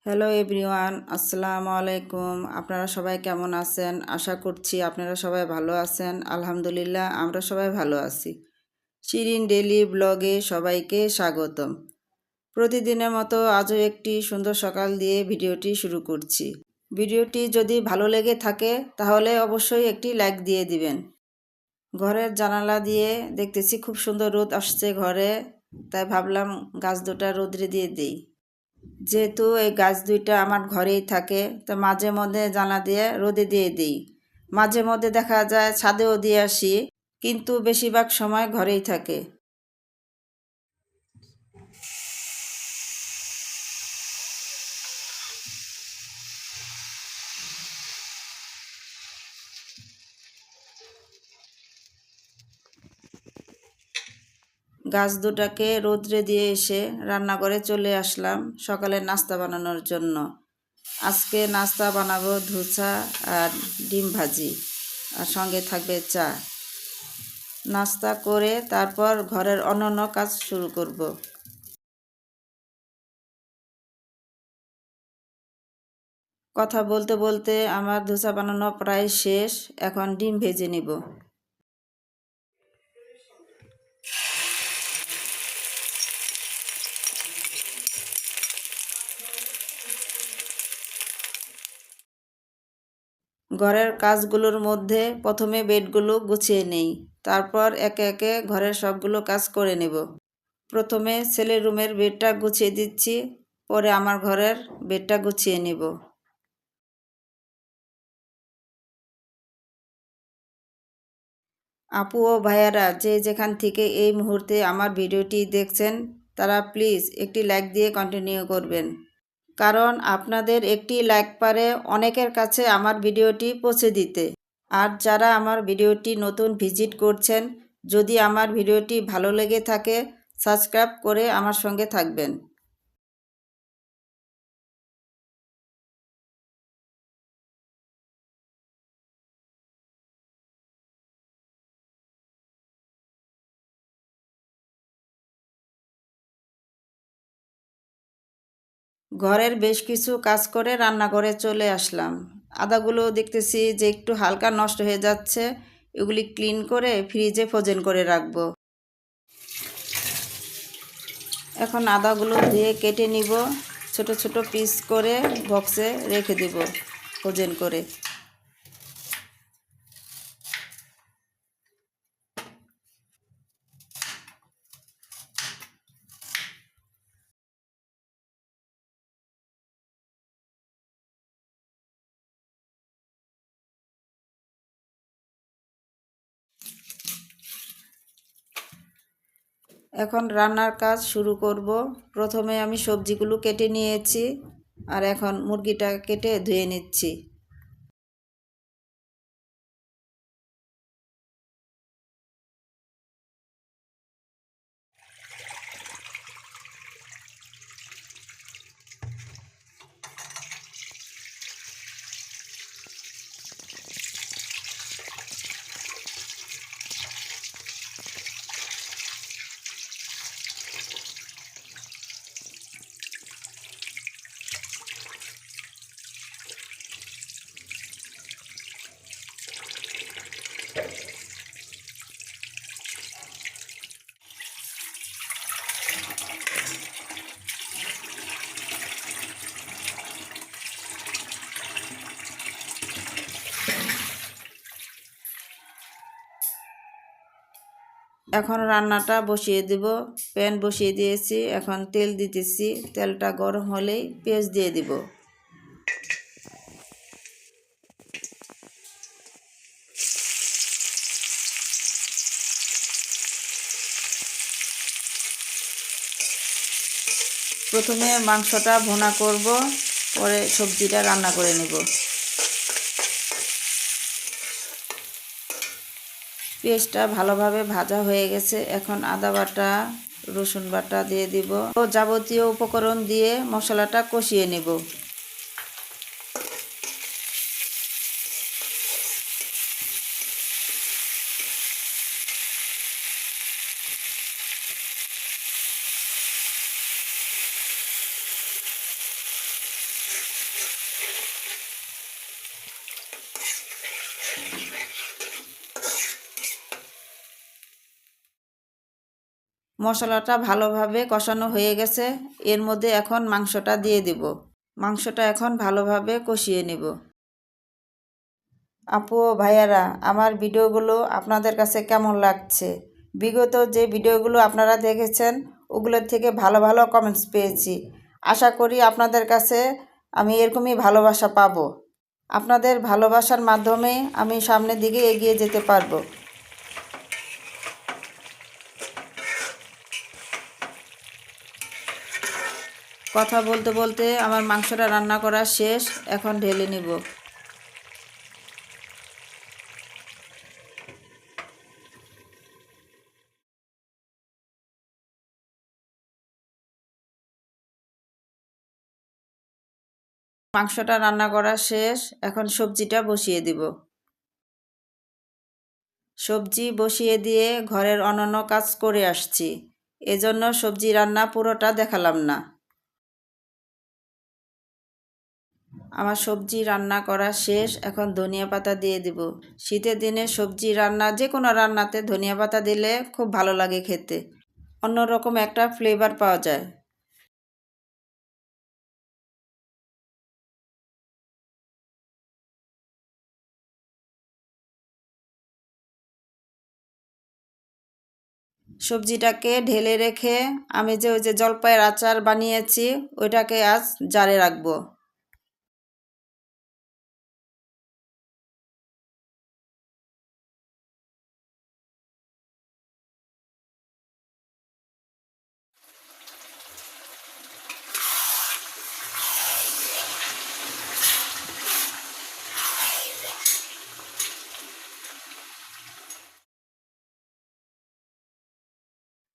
Hello everyone, আসসালামু আলাইকুম। আপনারা সবাই কেমন আছেন? আশা করছি আপনারা সবাই ভালো আছেন। আলহামদুলিল্লাহ, আমরা সবাই ভালো আছি। শিরিন ডেইলি ব্লগে সবাইকে স্বাগতম। প্রতিদিনের মতো আজও একটি সুন্দর সকাল দিয়ে ভিডিওটি শুরু করছি। ভিডিওটি যদি ভালো লেগে থাকে তাহলে অবশ্যই একটি লাইক দিয়ে দিবেন। ঘরের জানালা দিয়ে দেখতেছি খুব সুন্দর রোদ আসছে ঘরে, তাই ভাবলাম গাছ দুটা রোদ্রে দিয়ে দিই। যেহেতু এই গাছ দুইটা আমার ঘরেই থাকে, তো মাঝে মধ্যে জানলা দিয়ে রোদে দিয়ে দিই। মাঝে মধ্যে দেখা যায় ছাদেও দিয়ে আসি, কিন্তু বেশিরভাগ সময় ঘরেই থাকে। গাছ দুটাকে রোদ্রে দিয়ে এসে রান্নাঘরে চলে আসলাম সকালে নাস্তা বানানোর জন্য। আজকে নাস্তা বানাবো ধোসা আর ডিম ভাজি, আর সঙ্গে থাকবে চা। নাস্তা করে তারপর ঘরের অন্যান্য কাজ শুরু করব। কথা বলতে বলতে আমার ধোসা বানানো প্রায় শেষ। এখন ডিম ভেজে নিব। ঘরের কাজগুলোর মধ্যে প্রথমে বেডগুলো গুছিয়ে নেই, তারপর একে একে ঘরের সবগুলো কাজ করে নেব। প্রথমে ছেলের রুমের বেডটা গুছিয়ে দিচ্ছি, পরে আমার ঘরের বেডটা গুছিয়ে নেব। আপু ও ভাইয়ারা যে যেখান থেকে এই মুহূর্তে আমার ভিডিওটি দেখছেন, তারা প্লিজ একটি লাইক দিয়ে কন্টিনিউ করবেন, কারণ আপনাদের একটি লাইক পারে অনেকের কাছে আমার ভিডিওটি পৌঁছে দিতে। আর যারা আমার ভিডিওটি নতুন ভিজিট করছেন, যদি আমার ভিডিওটি ভালো লেগে থাকে, সাবস্ক্রাইব করে আমার সঙ্গে থাকবেন। ঘরের বেশ কিছু কাজ করে রান্নাঘরে চলে আসলাম। আদাগুলো দেখতেছি যে একটু হালকা নষ্ট হয়ে যাচ্ছে, এগুলি ক্লিন করে ফ্রিজে ফ্রোজেন করে রাখবো। এখন আদাগুলো ধুয়ে কেটে নিব, ছোট ছোট পিস করে বক্সে রেখে দেব ফ্রোজেন করে। এখন রান্নার কাজ শুরু করব। প্রথমে আমি সবজিগুলো কেটে নিয়েছি, আর এখন মুরগিটা কেটে ধুয়ে নিচ্ছি। এখন রান্নাটা বসিয়ে দিব। প্যান বসিয়ে দিয়েছি, এখন তেল দিতেছি। তেলটা গরম হলেই পেঁয়াজ দিয়ে দিব। প্রথমে মাংসটা ভুনা করব, পরে সবজিটা রান্না করে নেব। পেঁয়াজটা ভালোভাবে ভাজা হয়ে গেছে, এখন আদা বাটা, রসুন বাটা দিয়ে দিব ও যাবতীয় উপকরণ দিয়ে মশলাটা কষিয়ে নেব। মশলাটা ভালোভাবে কষানো হয়ে গেছে। এর মধ্যে এখন মাংসটা দিয়ে দিব। মাংসটা এখন ভালোভাবে কষিয়ে নেব। আপু ও ভাইয়ারা, আমার ভিডিওগুলো আপনাদের কাছে কেমন লাগছে? বিগত যে ভিডিওগুলো আপনারা দেখেছেন ওগুলোর থেকে ভালো ভালো কমেন্টস পেয়েছি। আশা করি আপনাদের কাছে আমি এরকমই ভালোবাসা পাবো। আপনাদের ভালোবাসার মাধ্যমে আমি সামনের দিকে এগিয়ে যেতে পারবো। কথা বলতে বলতে আমার মাংসটা রান্না করা শেষ, এখন ঢেলে নিব। মাংসটা রান্না করা শেষ, এখন সবজিটা বসিয়ে দিব। সবজি বসিয়ে দিয়ে ঘরের অন্যান্য কাজ করে আসছি, এজন্য সবজি রান্না পুরোটা দেখালাম না। আমার সবজি রান্না করা শেষ, এখন ধনিয়া পাতা দিয়ে দিব। শীতের দিনে সবজি রান্না যে কোনো রান্নাতে ধনিয়া পাতা দিলে খুব ভালো লাগে খেতে, অন্যরকম একটা ফ্লেভার পাওয়া যায়। সবজিটাকে ঢেলে রেখে আমি যে ওই যে জলপাইয়ের আচার বানিয়েছি ওইটাকে আজ জারে রাখবো।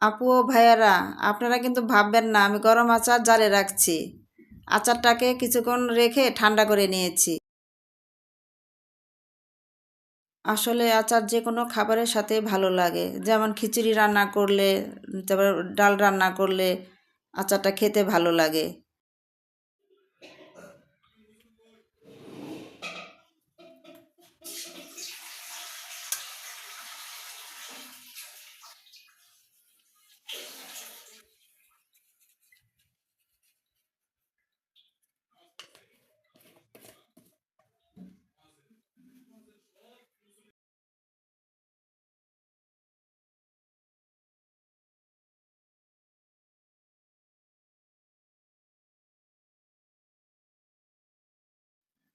আপু ও ভাইয়ারা, আপনারা কিন্তু ভাববেন না আমি গরম আচার জারে রাখছি। আচারটাকে কিছুক্ষণ রেখে ঠান্ডা করে নিয়েছি। আসলে আচার যে কোনো খাবারের সাথে ভালো লাগে, যেমন খিচুড়ি রান্না করলে, তারপর ডাল রান্না করলে আচারটা খেতে ভালো লাগে।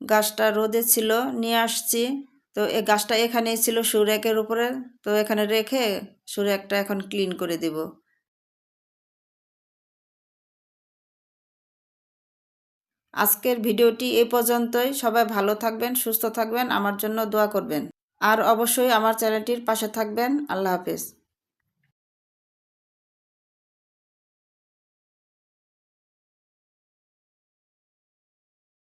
গাছটা রোদে ছিল, নিয়ে আসছি। তো এই গাছটা এখানেই ছিল সুরেকের উপরে, তো এখানে রেখে সুরেকটা এখন ক্লিন করে দেব। আজকের ভিডিওটি এই পর্যন্তই। সবাই ভালো থাকবেন, সুস্থ থাকবেন, আমার জন্য দোয়া করবেন। আর অবশ্যই আমার চ্যানেলটির পাশে থাকবেন। আল্লাহ হাফেজ।